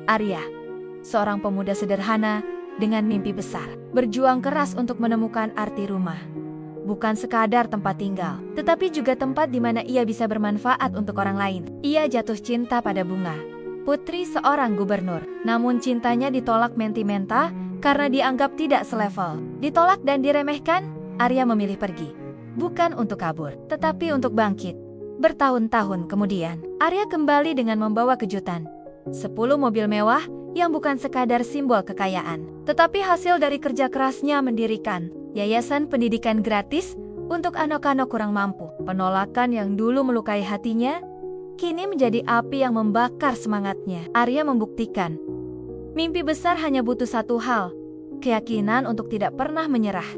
Arya, seorang pemuda sederhana dengan mimpi besar, berjuang keras untuk menemukan arti rumah. Bukan sekadar tempat tinggal, tetapi juga tempat di mana ia bisa bermanfaat untuk orang lain. Ia jatuh cinta pada Bunga, putri seorang gubernur. Namun cintanya ditolak Mentimenta karena dianggap tidak selevel. Ditolak dan diremehkan, Arya memilih pergi. Bukan untuk kabur, tetapi untuk bangkit. Bertahun-tahun kemudian, Arya kembali dengan membawa kejutan. 10 mobil mewah yang bukan sekadar simbol kekayaan, tetapi hasil dari kerja kerasnya mendirikan yayasan pendidikan gratis untuk anak-anak kurang mampu. Penolakan yang dulu melukai hatinya, kini menjadi api yang membakar semangatnya. Arya membuktikan, mimpi besar hanya butuh satu hal, keyakinan untuk tidak pernah menyerah.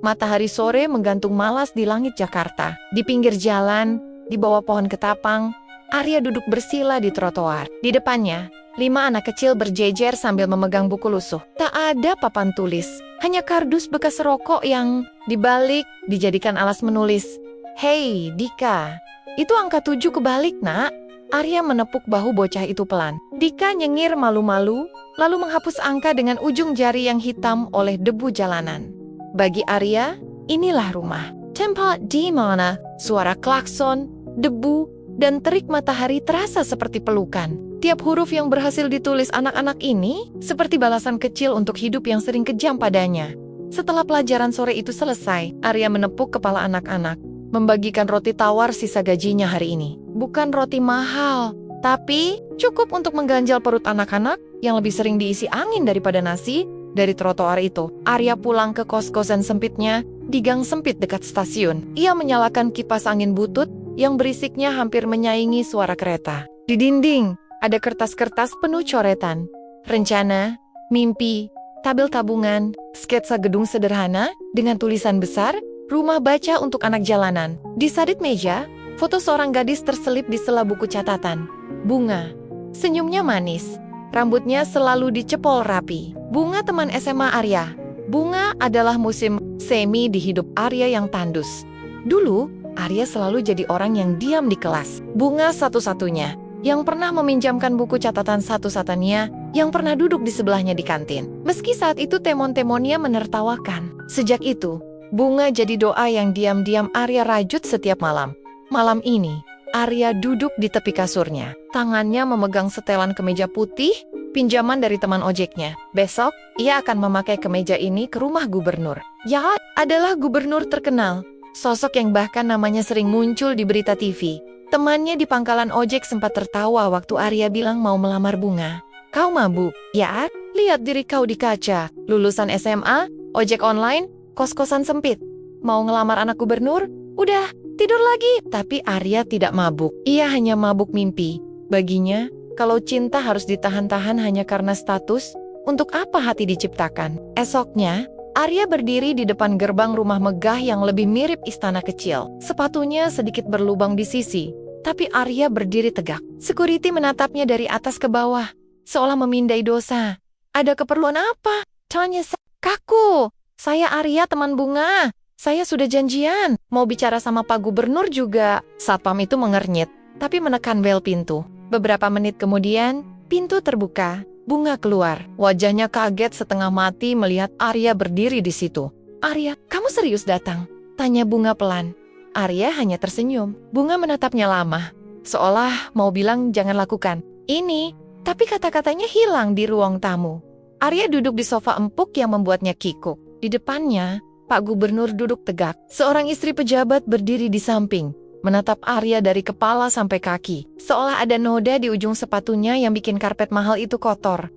Matahari sore menggantung malas di langit Jakarta. Di pinggir jalan, di bawah pohon ketapang, Arya duduk bersila di trotoar. Di depannya, 5 anak kecil berjejer sambil memegang buku lusuh. Tak ada papan tulis, hanya kardus bekas rokok yang dibalik dijadikan alas menulis. Hei, Dika, itu angka 7 kebalik, nak. Arya menepuk bahu bocah itu pelan. Dika nyengir malu-malu, lalu menghapus angka dengan ujung jari yang hitam oleh debu jalanan. Bagi Arya, inilah rumah. Tempat di mana suara klakson, debu, dan terik matahari terasa seperti pelukan. Tiap huruf yang berhasil ditulis anak-anak ini seperti balasan kecil untuk hidup yang sering kejam padanya. Setelah pelajaran sore itu selesai, Arya menepuk kepala anak-anak, membagikan roti tawar sisa gajinya hari ini. Bukan roti mahal, tapi cukup untuk mengganjal perut anak-anak yang lebih sering diisi angin daripada nasi. Dari trotoar itu, Arya pulang ke kos-kosan sempitnya di gang sempit dekat stasiun. Ia menyalakan kipas angin butut yang berisiknya hampir menyaingi suara kereta. Di dinding, ada kertas-kertas penuh coretan, rencana, mimpi, tabel tabungan, sketsa gedung sederhana dengan tulisan besar, rumah baca untuk anak jalanan. Di sadit meja, foto seorang gadis terselip di sela buku catatan. Bunga. Senyumnya manis, rambutnya selalu dicepol rapi. Bunga teman SMA Arya. Bunga adalah musim semi di hidup Arya yang tandus. Dulu, Arya selalu jadi orang yang diam di kelas. Bunga satu-satunya yang pernah meminjamkan buku catatan satu-satunya yang pernah duduk di sebelahnya di kantin. Meski saat itu temon-temonnya menertawakan. Sejak itu, Bunga jadi doa yang diam-diam Arya rajut setiap malam. Malam ini, Arya duduk di tepi kasurnya. Tangannya memegang setelan kemeja putih, pinjaman dari teman ojeknya. Besok, ia akan memakai kemeja ini ke rumah gubernur. Ya, adalah gubernur terkenal. Sosok yang bahkan namanya sering muncul di berita TV. Temannya di pangkalan ojek sempat tertawa waktu Arya bilang mau melamar Bunga. Kau mabuk? Ya, lihat diri kau di kaca. Lulusan SMA, ojek online, kos-kosan sempit. Mau ngelamar anak gubernur? Udah, tidur lagi. Tapi Arya tidak mabuk. Ia hanya mabuk mimpi. Baginya, kalau cinta harus ditahan-tahan hanya karena status, untuk apa hati diciptakan? Esoknya, Arya berdiri di depan gerbang rumah megah yang lebih mirip istana kecil. Sepatunya sedikit berlubang di sisi, tapi Arya berdiri tegak. Security menatapnya dari atas ke bawah, seolah memindai dosa. Ada keperluan apa? Tanya kaku. Saya Arya, teman Bunga. Saya sudah janjian, mau bicara sama Pak Gubernur juga. Satpam itu mengernyit, tapi menekan bel pintu. Beberapa menit kemudian, pintu terbuka. Bunga keluar. Wajahnya kaget setengah mati melihat Arya berdiri di situ. Arya, kamu serius datang? Tanya Bunga pelan. Arya hanya tersenyum. Bunga menatapnya lama, seolah mau bilang jangan lakukan ini, tapi kata-katanya hilang di ruang tamu. Arya duduk di sofa empuk yang membuatnya kikuk. Di depannya, Pak Gubernur duduk tegak. Seorang istri pejabat berdiri di samping, menatap Arya dari kepala sampai kaki, seolah ada noda di ujung sepatunya yang bikin karpet mahal itu kotor.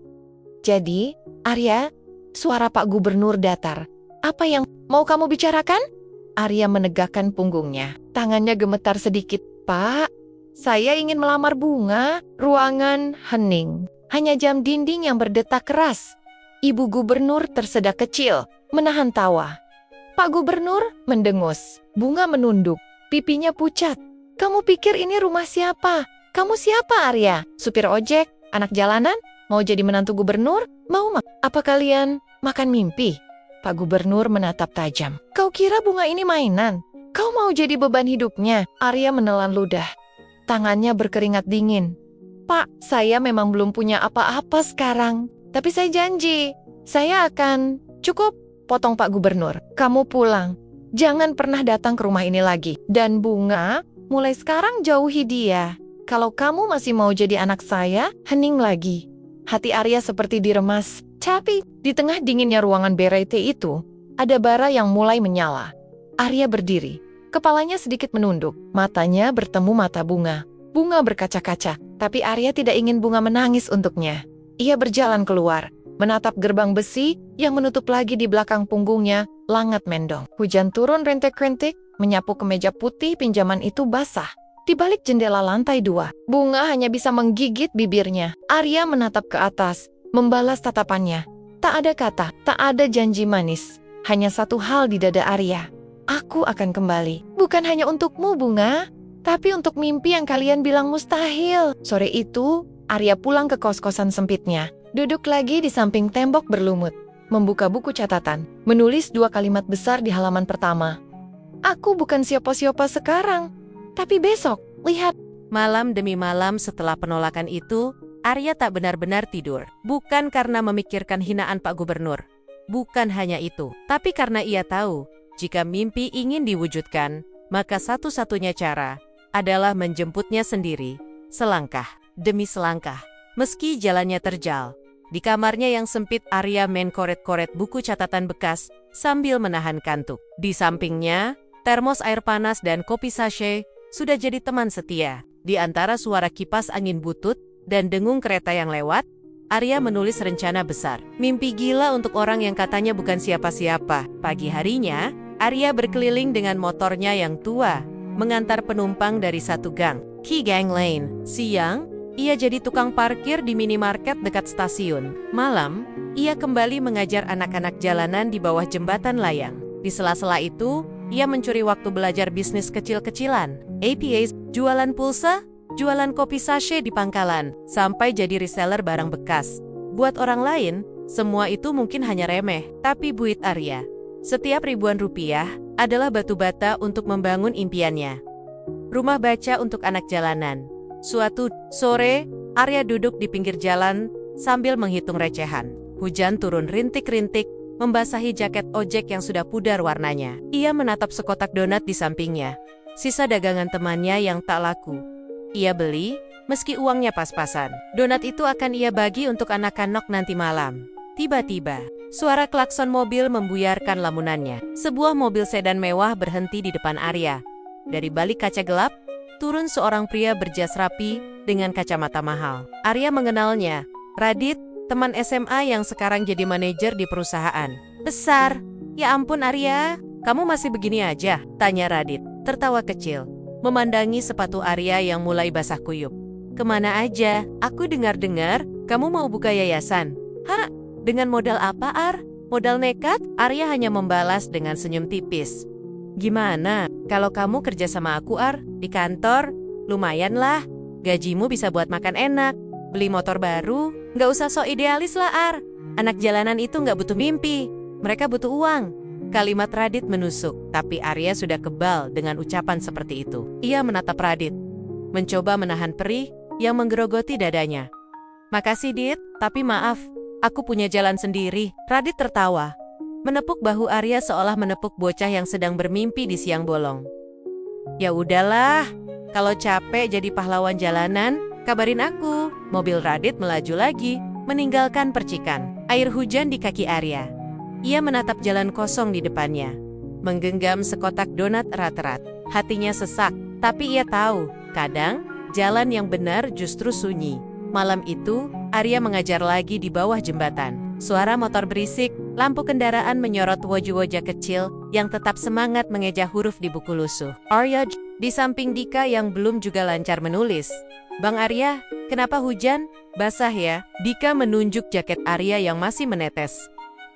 Jadi, Arya, suara Pak Gubernur datar. Apa yang mau kamu bicarakan? Arya menegakkan punggungnya. Tangannya gemetar sedikit. Pak, saya ingin melamar Bunga. Ruangan hening. Hanya jam dinding yang berdetak keras. Ibu Gubernur tersedak kecil, menahan tawa. Pak Gubernur mendengus. Bunga menunduk. Pipinya pucat. Kamu pikir ini rumah siapa? Kamu siapa, Arya? Supir ojek? Anak jalanan? Mau jadi menantu gubernur? Mau apa kalian makan mimpi? Pak Gubernur menatap tajam. Kau kira Bunga ini mainan? Kau mau jadi beban hidupnya? Arya menelan ludah. Tangannya berkeringat dingin. Pak, saya memang belum punya apa-apa sekarang. Tapi saya janji, saya akan... Cukup, potong Pak Gubernur. Kamu pulang. Jangan pernah datang ke rumah ini lagi. Dan Bunga, mulai sekarang jauhi dia. Kalau kamu masih mau jadi anak saya, hening lagi. Hati Arya seperti diremas. Tapi, di tengah dinginnya ruangan berete itu, ada bara yang mulai menyala. Arya berdiri. Kepalanya sedikit menunduk. Matanya bertemu mata Bunga. Bunga berkaca-kaca, tapi Arya tidak ingin Bunga menangis untuknya. Ia berjalan keluar, menatap gerbang besi yang menutup lagi di belakang punggungnya, langat mendong. Hujan turun rintik-rintik, menyapu kemeja putih pinjaman itu basah. Di balik jendela lantai 2, Bunga hanya bisa menggigit bibirnya. Arya menatap ke atas, membalas tatapannya. Tak ada kata, tak ada janji manis. Hanya satu hal di dada Arya. Aku akan kembali. Bukan hanya untukmu, Bunga. Tapi untuk mimpi yang kalian bilang mustahil. Sore itu, Arya pulang ke kos-kosan sempitnya. Duduk lagi di samping tembok berlumut. Membuka buku catatan. Menulis 2 kalimat besar di halaman pertama. Aku bukan siapa-siapa sekarang. Tapi besok, lihat. Malam demi malam setelah penolakan itu, Arya tak benar-benar tidur. Bukan karena memikirkan hinaan Pak Gubernur. Bukan hanya itu. Tapi karena ia tahu, jika mimpi ingin diwujudkan, maka satu-satunya cara adalah menjemputnya sendiri, selangkah demi selangkah. Meski jalannya terjal, di kamarnya yang sempit Arya main koret-koret buku catatan bekas sambil menahan kantuk. Di sampingnya, termos air panas dan kopi sachet sudah jadi teman setia. Di antara suara kipas angin butut dan dengung kereta yang lewat, Arya menulis rencana besar. Mimpi gila untuk orang yang katanya bukan siapa-siapa. Pagi harinya, Arya berkeliling dengan motornya yang tua, mengantar penumpang dari satu gang, Key Gang Lane. Siang, ia jadi tukang parkir di minimarket dekat stasiun. Malam, ia kembali mengajar anak-anak jalanan di bawah jembatan layang. Di sela-sela itu, ia mencuri waktu belajar bisnis kecil-kecilan, APAs, jualan pulsa, jualan kopi sachet di pangkalan, sampai jadi reseller barang bekas. Buat orang lain, semua itu mungkin hanya remeh, tapi buat Arya, setiap ribuan rupiah adalah batu bata untuk membangun impiannya. Rumah baca untuk anak jalanan. Suatu sore, Arya duduk di pinggir jalan sambil menghitung recehan. Hujan turun rintik-rintik, membasahi jaket ojek yang sudah pudar warnanya. Ia menatap sekotak donat di sampingnya, sisa dagangan temannya yang tak laku. Ia beli, meski uangnya pas-pasan. Donat itu akan ia bagi untuk anak-anak nanti malam. Tiba-tiba, suara klakson mobil membuyarkan lamunannya. Sebuah mobil sedan mewah berhenti di depan Arya. Dari balik kaca gelap, turun seorang pria berjas rapi dengan kacamata mahal. Arya mengenalnya, Radit, teman SMA yang sekarang jadi manajer di perusahaan besar. Ya ampun Arya, kamu masih begini aja? Tanya Radit, tertawa kecil, memandangi sepatu Arya yang mulai basah kuyup. Kemana aja? Aku dengar-dengar, kamu mau buka yayasan. Hah? Dengan modal apa, Ar? Modal nekat? Arya hanya membalas dengan senyum tipis. Gimana, kalau kamu kerja sama aku, Ar? Di kantor? Lumayan lah. Gajimu bisa buat makan enak, beli motor baru. Nggak usah sok idealis lah, Ar. Anak jalanan itu nggak butuh mimpi. Mereka butuh uang. Kalimat Radit menusuk, tapi Arya sudah kebal dengan ucapan seperti itu. Ia menatap Radit, mencoba menahan perih yang menggerogoti dadanya. Makasih, Dit, tapi maaf, aku punya jalan sendiri. Radit tertawa, menepuk bahu Arya seolah menepuk bocah yang sedang bermimpi di siang bolong. Ya udahlah, kalau capek jadi pahlawan jalanan, kabarin aku. Mobil Radit melaju lagi, meninggalkan percikan air hujan di kaki Arya. Ia menatap jalan kosong di depannya, menggenggam sekotak donat erat-erat. Hatinya sesak, tapi ia tahu, kadang jalan yang benar justru sunyi. Malam itu, Arya mengajar lagi di bawah jembatan. Suara motor berisik, lampu kendaraan menyorot wajah-wajah kecil yang tetap semangat mengeja huruf di buku lusuh. Arya di samping Dika yang belum juga lancar menulis. Bang Arya, kenapa hujan? Basah ya? Dika menunjuk jaket Arya yang masih menetes.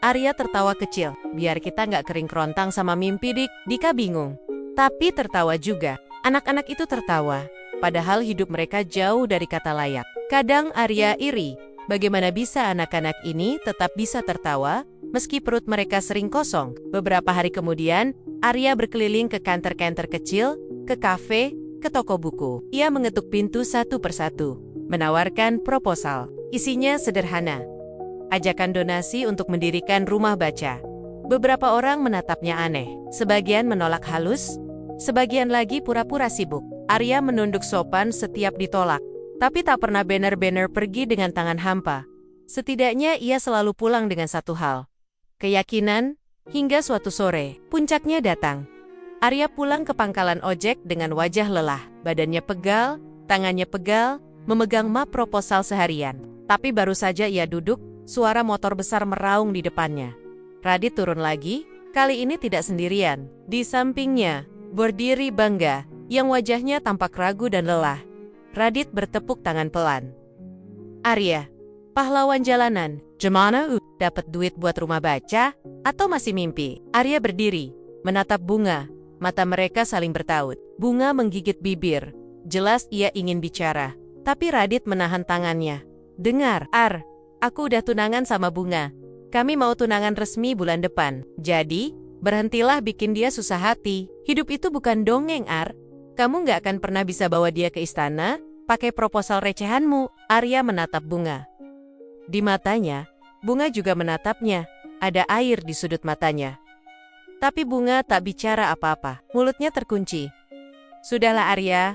Arya tertawa kecil. Biar kita nggak kering kerontang sama mimpi, Dik. Dika bingung, tapi tertawa juga. Anak-anak itu tertawa, padahal hidup mereka jauh dari kata layak. Kadang Arya iri, bagaimana bisa anak-anak ini tetap bisa tertawa, meski perut mereka sering kosong. Beberapa hari kemudian, Arya berkeliling ke kantor-kantor kecil, ke kafe, ke toko buku. Ia mengetuk pintu satu persatu. menawarkan proposal. Isinya sederhana. Ajakan donasi untuk mendirikan rumah baca. Beberapa orang menatapnya aneh. Sebagian menolak halus, sebagian lagi pura-pura sibuk. Arya menunduk sopan setiap ditolak, tapi tak pernah benar-benar pergi dengan tangan hampa. Setidaknya ia selalu pulang dengan satu hal. Keyakinan, hingga suatu sore, puncaknya datang. Arya pulang ke pangkalan ojek dengan wajah lelah, badannya pegal, tangannya pegal, memegang map proposal seharian. Tapi baru saja ia duduk, suara motor besar meraung di depannya. Radit turun lagi, kali ini tidak sendirian. Di sampingnya, berdiri Bangga, yang wajahnya tampak ragu dan lelah. Radit bertepuk tangan pelan. Arya, pahlawan jalanan, gimana dapat duit buat rumah baca, atau masih mimpi? Arya berdiri, menatap Bunga, mata mereka saling bertaut. Bunga menggigit bibir, jelas ia ingin bicara, tapi Radit menahan tangannya. Dengar, Ar, aku udah tunangan sama Bunga. Kami mau tunangan resmi bulan depan. Jadi, berhentilah bikin dia susah hati. Hidup itu bukan dongeng, Ar. Kamu nggak akan pernah bisa bawa dia ke istana, pakai proposal recehanmu. Arya menatap Bunga. Di matanya, Bunga juga menatapnya. Ada air di sudut matanya. Tapi Bunga tak bicara apa-apa. Mulutnya terkunci. Sudahlah Arya,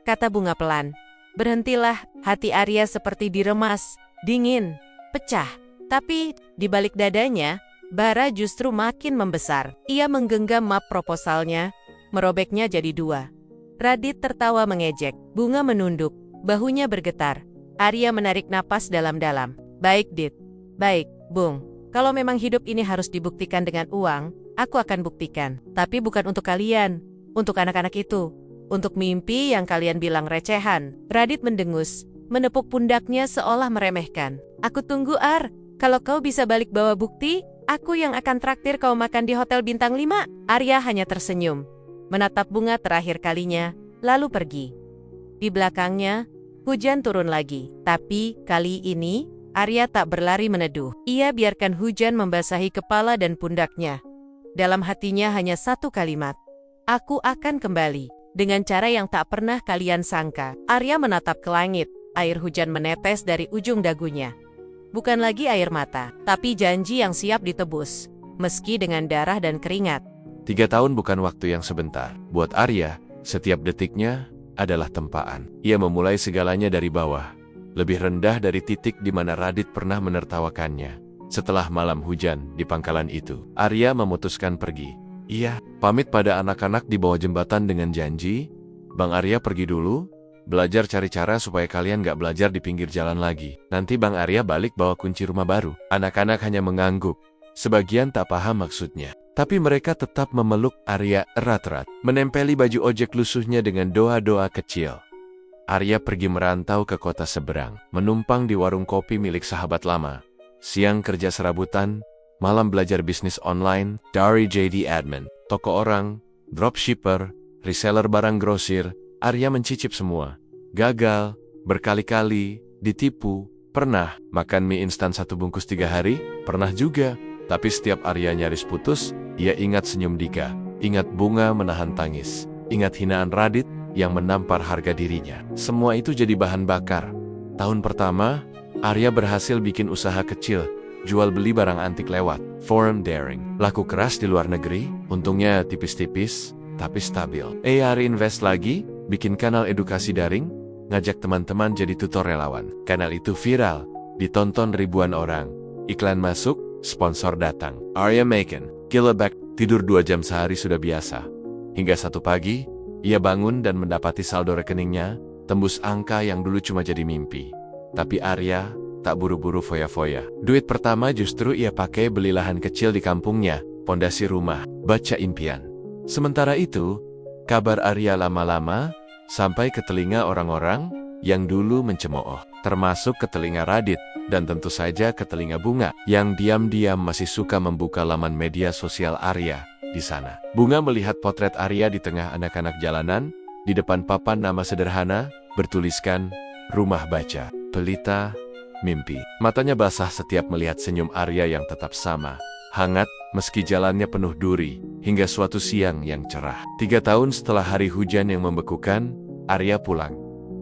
kata Bunga pelan. Berhentilah. Hati Arya seperti diremas, dingin, pecah. Tapi, di balik dadanya, bara justru makin membesar. Ia menggenggam map proposalnya, merobeknya jadi dua. Radit tertawa mengejek. Bunga menunduk, bahunya bergetar. Arya menarik napas dalam-dalam. Baik, Dit. Baik, Bung. Kalau memang hidup ini harus dibuktikan dengan uang, aku akan buktikan. Tapi bukan untuk kalian, untuk anak-anak itu. Untuk mimpi yang kalian bilang recehan. Radit mendengus, menepuk pundaknya seolah meremehkan. Aku tunggu, Ar. Kalau kau bisa balik bawa bukti, aku yang akan traktir kau makan di Hotel Bintang 5. Arya hanya tersenyum, menatap Bunga terakhir kalinya, lalu pergi. Di belakangnya, hujan turun lagi. Tapi, kali ini, Arya tak berlari meneduh. Ia biarkan hujan membasahi kepala dan pundaknya. Dalam hatinya hanya satu kalimat. Aku akan kembali. Dengan cara yang tak pernah kalian sangka. Arya menatap ke langit. Air hujan menetes dari ujung dagunya. Bukan lagi air mata, tapi janji yang siap ditebus. Meski dengan darah dan keringat. 3 tahun bukan waktu yang sebentar. Buat Arya, setiap detiknya adalah tempaan. Ia memulai segalanya dari bawah. Lebih rendah dari titik di mana Radit pernah menertawakannya. Setelah malam hujan di pangkalan itu, Arya memutuskan pergi. Iya, pamit pada anak-anak di bawah jembatan dengan janji, Bang Arya pergi dulu, belajar cari cara supaya kalian gak belajar di pinggir jalan lagi. Nanti Bang Arya balik bawa kunci rumah baru. Anak-anak hanya mengangguk. Sebagian tak paham maksudnya. Tapi mereka tetap memeluk Arya erat-erat, menempeli baju ojek lusuhnya dengan doa-doa kecil. Arya pergi merantau ke kota seberang, menumpang di warung kopi milik sahabat lama. Siang kerja serabutan, malam belajar bisnis online, dari JD Admin, toko orang, dropshipper, reseller barang grosir. Arya mencicip semua. Gagal, berkali-kali, ditipu, pernah makan mie instan 1 bungkus 3 hari, pernah juga. Tapi setiap Arya nyaris putus, ia ingat senyum Dika, ingat Bunga menahan tangis, ingat hinaan Radit yang menampar harga dirinya. Semua itu jadi bahan bakar. Tahun pertama, Arya berhasil bikin usaha kecil, jual beli barang antik lewat forum daring. Laku keras di luar negeri, untungnya tipis-tipis, tapi stabil. Arya invest lagi, bikin kanal edukasi daring, ngajak teman-teman jadi tutor relawan. Kanal itu viral, ditonton ribuan orang. Iklan masuk, sponsor datang. Arya makin gila, tidur 2 jam sehari sudah biasa. Hingga satu pagi, ia bangun dan mendapati saldo rekeningnya tembus angka yang dulu cuma jadi mimpi. Tapi Arya tak buru-buru foya-foya. Duit pertama justru ia pakai beli lahan kecil di kampungnya, pondasi rumah, baca impian. Sementara itu, kabar Arya lama-lama sampai ke telinga orang-orang yang dulu mencemooh, termasuk ke telinga Radit, dan tentu saja ke telinga Bunga, yang diam-diam masih suka membuka laman media sosial Arya di sana. Bunga melihat potret Arya di tengah anak-anak jalanan, di depan papan nama sederhana, bertuliskan, Rumah Baca, Pelita, Mimpi. Matanya basah setiap melihat senyum Arya yang tetap sama, hangat, meski jalannya penuh duri, hingga suatu siang yang cerah. 3 tahun setelah hari hujan yang membekukan, Arya pulang.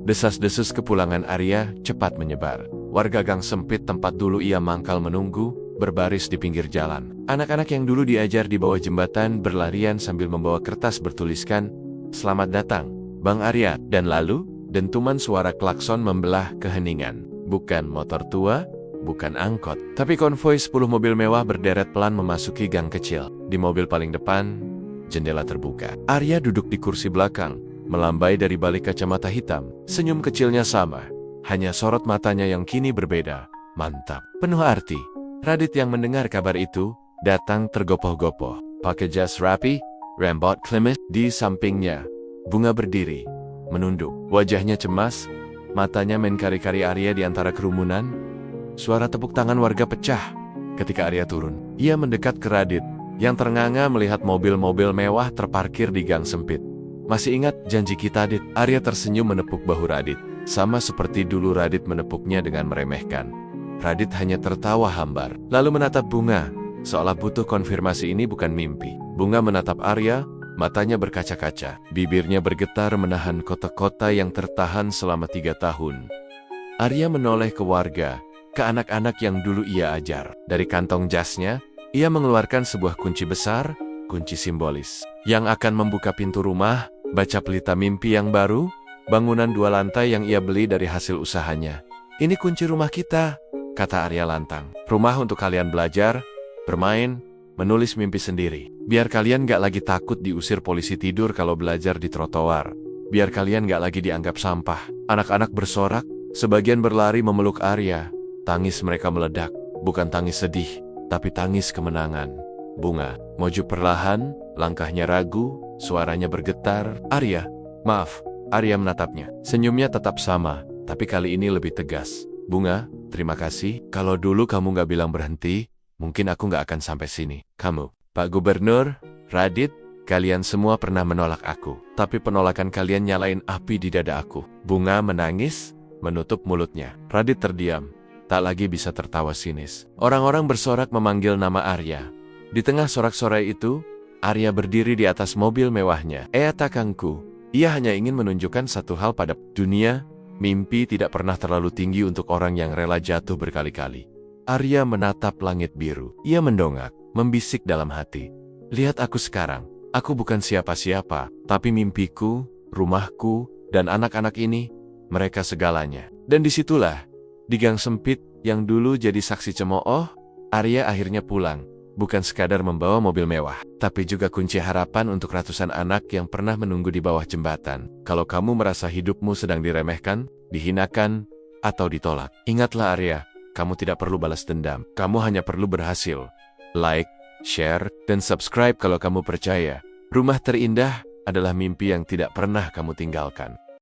Desas-desus kepulangan Arya cepat menyebar. Warga gang sempit tempat dulu ia mangkal menunggu, berbaris di pinggir jalan. Anak-anak yang dulu diajar di bawah jembatan berlarian sambil membawa kertas bertuliskan, "Selamat datang, Bang Arya." Dan lalu, dentuman suara klakson membelah keheningan. Bukan motor tua, bukan angkot, tapi konvoi 10 mobil mewah berderet pelan memasuki gang kecil. Di mobil paling depan, jendela terbuka. Arya duduk di kursi belakang, melambai dari balik kacamata hitam. Senyum kecilnya sama, hanya sorot matanya yang kini berbeda. Mantap, penuh arti. Radit yang mendengar kabar itu, datang tergopoh-gopoh. Pakai jas rapi, rambut klimis di sampingnya. Bunga berdiri, menunduk. Wajahnya cemas, matanya main kari-kari Arya di antara kerumunan. Suara tepuk tangan warga pecah ketika Arya turun. Ia mendekat ke Radit, yang ternganga melihat mobil-mobil mewah terparkir di gang sempit. "Masih ingat janji kita, Dit?" Arya tersenyum menepuk bahu Radit. Sama seperti dulu Radit menepuknya dengan meremehkan. Radit hanya tertawa hambar, lalu menatap Bunga, seolah butuh konfirmasi ini bukan mimpi. Bunga menatap Arya, matanya berkaca-kaca. Bibirnya bergetar menahan kota-kota yang tertahan selama 3 tahun. Arya menoleh ke warga, ke anak-anak yang dulu ia ajar. Dari kantong jasnya, ia mengeluarkan sebuah kunci besar, kunci simbolis, yang akan membuka pintu rumah. Baca pelita mimpi yang baru, bangunan 2 lantai yang ia beli dari hasil usahanya. "Ini kunci rumah kita," kata Arya lantang. "Rumah untuk kalian belajar, bermain, menulis mimpi sendiri. Biar kalian gak lagi takut diusir polisi tidur kalau belajar di trotoar. Biar kalian gak lagi dianggap sampah." Anak-anak bersorak, sebagian berlari memeluk Arya. Tangis mereka meledak, bukan tangis sedih, tapi tangis kemenangan. Bunga maju perlahan, langkahnya ragu, suaranya bergetar. "Arya, maaf." Arya menatapnya. Senyumnya tetap sama, tapi kali ini lebih tegas. "Bunga, terima kasih. Kalau dulu kamu gak bilang berhenti, mungkin aku gak akan sampai sini. Kamu, Pak Gubernur, Radit, kalian semua pernah menolak aku. Tapi penolakan kalian nyalain api di dada aku." Bunga menangis, menutup mulutnya. Radit terdiam, tak lagi bisa tertawa sinis. Orang-orang bersorak memanggil nama Arya. Di tengah sorak-sorai itu, Arya berdiri di atas mobil mewahnya. Takangku, ia hanya ingin menunjukkan satu hal pada dunia, mimpi tidak pernah terlalu tinggi untuk orang yang rela jatuh berkali-kali. Arya menatap langit biru. Ia mendongak, membisik dalam hati. "Lihat aku sekarang, aku bukan siapa-siapa, tapi mimpiku, rumahku, dan anak-anak ini, mereka segalanya." Dan disitulah, di gang sempit yang dulu jadi saksi cemooh, Arya akhirnya pulang. Bukan sekadar membawa mobil mewah, tapi juga kunci harapan untuk ratusan anak yang pernah menunggu di bawah jembatan. Kalau kamu merasa hidupmu sedang diremehkan, dihinakan, atau ditolak, ingatlah Arya, kamu tidak perlu balas dendam. Kamu hanya perlu berhasil. Like, share, dan subscribe kalau kamu percaya. Rumah terindah adalah mimpi yang tidak pernah kamu tinggalkan.